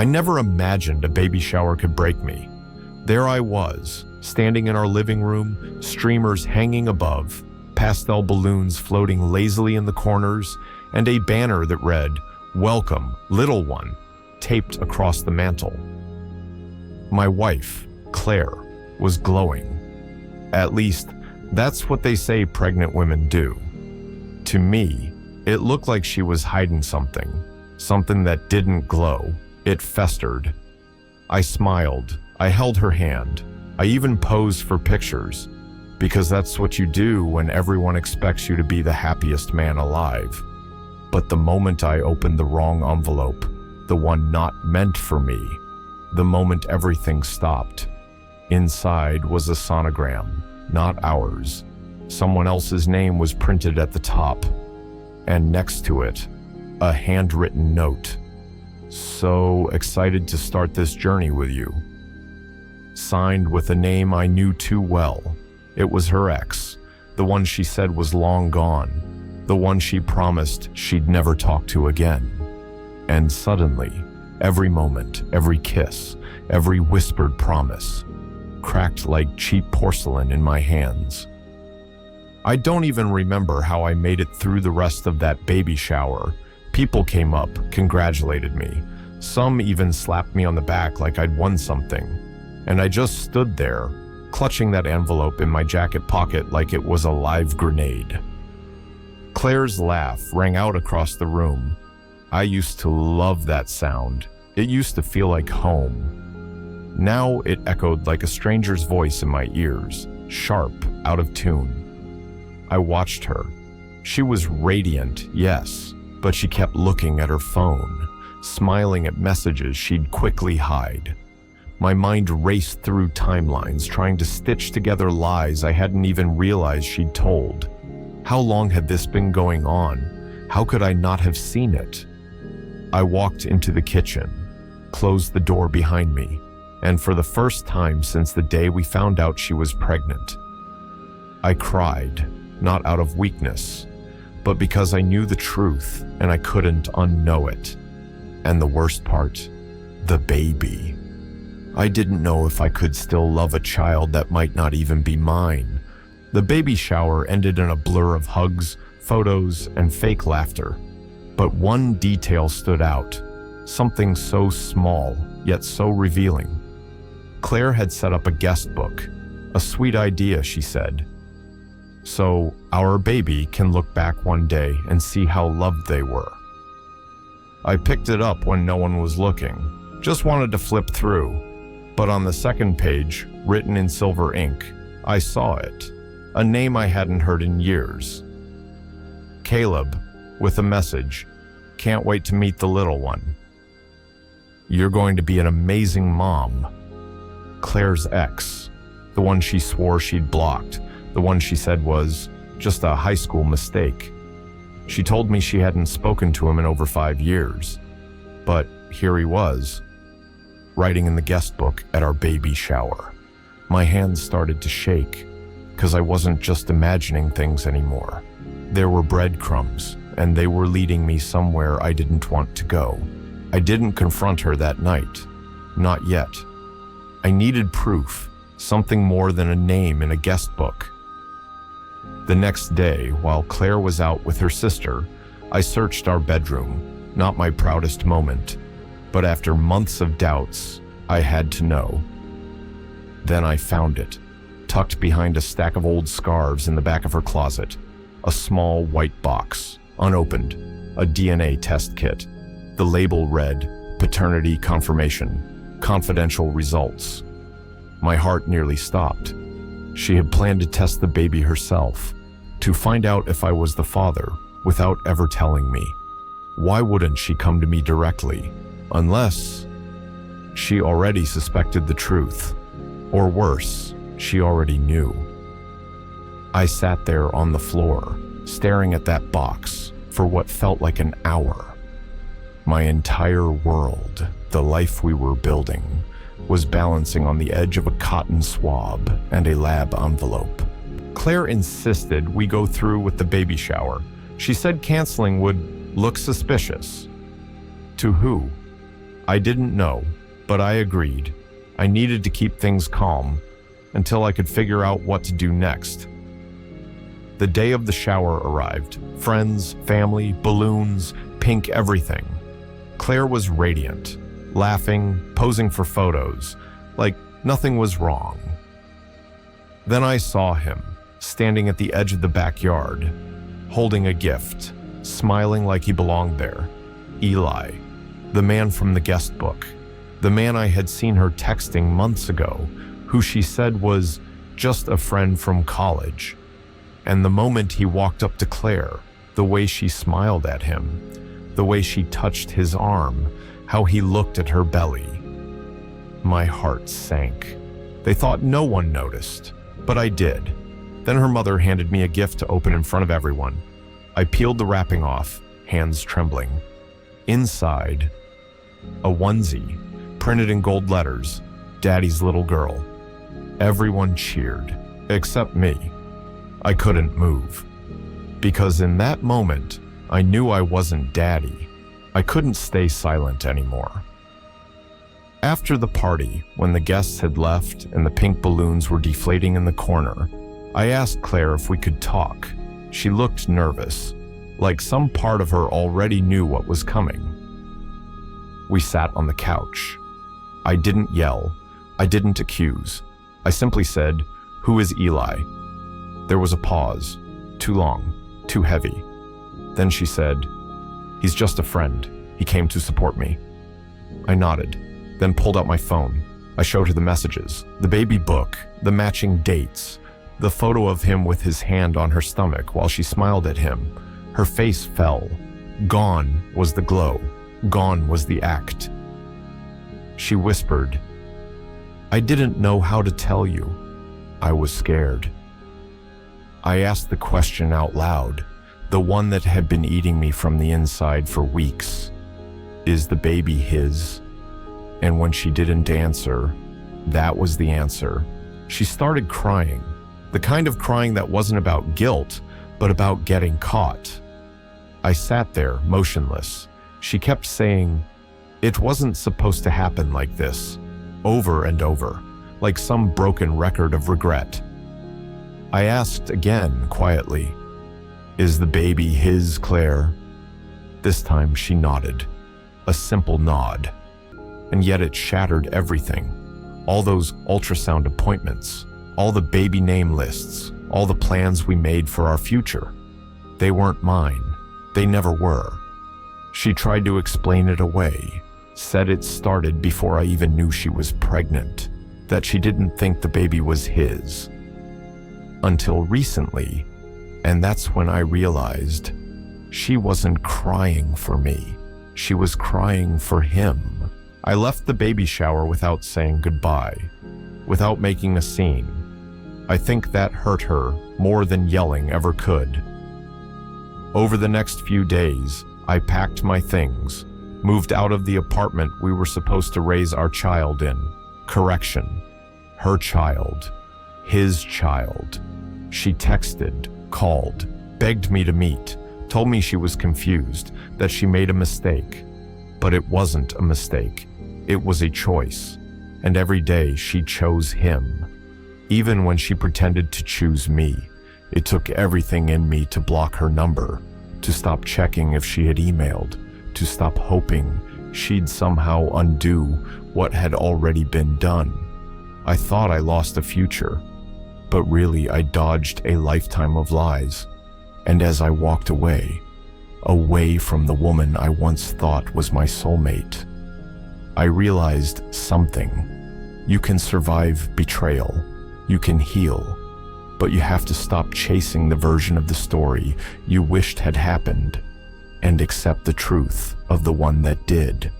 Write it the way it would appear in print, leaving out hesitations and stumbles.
I never imagined a baby shower could break me. There I was, standing in our living room, streamers hanging above, pastel balloons floating lazily in the corners, and a banner that read, "Welcome, little one," taped across the mantel. My wife, Claire, was glowing. At least, that's what they say pregnant women do. To me, it looked like she was hiding something that didn't glow. It festered. I smiled. I held her hand. I even posed for pictures, because that's what you do when everyone expects you to be the happiest man alive. But the moment I opened the wrong envelope, the one not meant for me, the moment everything stopped. Inside was a sonogram, not ours. Someone else's name was printed at the top, and next to it, a handwritten note. "So excited to start this journey with you." Signed with a name I knew too well. It was her ex, the one she said was long gone, the one she promised she'd never talk to again. And suddenly, every moment, every kiss, every whispered promise, cracked like cheap porcelain in my hands. I don't even remember how I made it through the rest of that baby shower. People came up, congratulated me. Some even slapped me on the back like I'd won something. And I just stood there, clutching that envelope in my jacket pocket like it was a live grenade. Claire's laugh rang out across the room. I used to love that sound. It used to feel like home. Now it echoed like a stranger's voice in my ears, sharp, out of tune. I watched her. She was radiant, yes, but she kept looking at her phone, smiling at messages she'd quickly hide. My mind raced through timelines, trying to stitch together lies I hadn't even realized she'd told. How long had this been going on? How could I not have seen it? I walked into the kitchen, closed the door behind me, and for the first time since the day we found out she was pregnant, I cried, not out of weakness, but because I knew the truth and I couldn't unknow it. And the worst part, the baby. I didn't know if I could still love a child that might not even be mine. The baby shower ended in a blur of hugs, photos, and fake laughter. But one detail stood out, something so small, yet so revealing. Claire had set up a guest book. A sweet idea, she said. So our baby can look back one day and see how loved they were. I picked it up when no one was looking. Just wanted to flip through. But on the second page, written in silver ink, I saw it. A name I hadn't heard in years. Caleb, with a message, "Can't wait to meet the little one. You're going to be an amazing mom." Claire's ex, the one she swore she'd blocked, the one she said was just a high school mistake. She told me she hadn't spoken to him in over 5 years. But here he was, writing in the guest book at our baby shower. My hands started to shake, because I wasn't just imagining things anymore. There were breadcrumbs, and they were leading me somewhere I didn't want to go. I didn't confront her that night. Not yet. I needed proof, something more than a name in a guest book. The next day, while Claire was out with her sister, I searched our bedroom. Not my proudest moment, but after months of doubts, I had to know. Then I found it, tucked behind a stack of old scarves in the back of her closet. A small white box, unopened, a DNA test kit. The label read, "Paternity Confirmation, Confidential Results." My heart nearly stopped. She had planned to test the baby herself, to find out if I was the father, without ever telling me. Why wouldn't she come to me directly? Unless she already suspected the truth. Or worse, she already knew. I sat there on the floor, staring at that box, for what felt like an hour. My entire world, the life we were building, was balancing on the edge of a cotton swab and a lab envelope. Claire insisted we go through with the baby shower. She said canceling would look suspicious. To who? I didn't know, but I agreed. I needed to keep things calm until I could figure out what to do next. The day of the shower arrived. Friends, family, balloons, pink everything. Claire was radiant, laughing, posing for photos, like nothing was wrong. Then I saw him, standing at the edge of the backyard, holding a gift, smiling like he belonged there. Eli, the man from the guest book, the man I had seen her texting months ago, who she said was just a friend from college. And the moment he walked up to Claire, the way she smiled at him, the way she touched his arm, how he looked at her belly, my heart sank. They thought no one noticed, but I did. Then her mother handed me a gift to open in front of everyone. I peeled the wrapping off, hands trembling. Inside, a onesie, printed in gold letters, Daddy's little girl. Everyone cheered, except me. I couldn't move. Because in that moment, I knew I wasn't Daddy. I couldn't stay silent anymore. After the party, when the guests had left and the pink balloons were deflating in the corner, I asked Claire if we could talk. She looked nervous, like some part of her already knew what was coming. We sat on the couch. I didn't yell. I didn't accuse. I simply said, "Who is Eli?" There was a pause, too long, too heavy. Then she said, "He's just a friend. He came to support me." I nodded, then pulled out my phone. I showed her the messages, the baby book, the matching dates, the photo of him with his hand on her stomach while she smiled at him. Her face fell. Gone was the glow. Gone was the act. She whispered, "I didn't know how to tell you. I was scared." I asked the question out loud, the one that had been eating me from the inside for weeks. Is the baby his? And when she didn't answer, that was the answer. She started crying, the kind of crying that wasn't about guilt, but about getting caught. I sat there, motionless. She kept saying, "It wasn't supposed to happen like this," over and over, like some broken record of regret. I asked again, quietly, "Is the baby his, Claire?" This time she nodded, a simple nod. And yet it shattered everything. All those ultrasound appointments, all the baby name lists, all the plans we made for our future. They weren't mine. They never were. She tried to explain it away, said it started before I even knew she was pregnant, that she didn't think the baby was his. Until recently, and that's when I realized she wasn't crying for me. She was crying for him. I left the baby shower without saying goodbye, without making a scene. I think that hurt her more than yelling ever could. Over the next few days, I packed my things, moved out of the apartment we were supposed to raise our child in. Correction, her child, his child. She texted, called, begged me to meet, told me she was confused, that she made a mistake. But it wasn't a mistake. It was a choice. And every day she chose him. Even when she pretended to choose me, it took everything in me to block her number, to stop checking if she had emailed, to stop hoping she'd somehow undo what had already been done. I thought I lost a future, but really I dodged a lifetime of lies. And as I walked away from the woman I once thought was my soulmate, I realized something. You can survive betrayal, you can heal, but you have to stop chasing the version of the story you wished had happened and accept the truth of the one that did.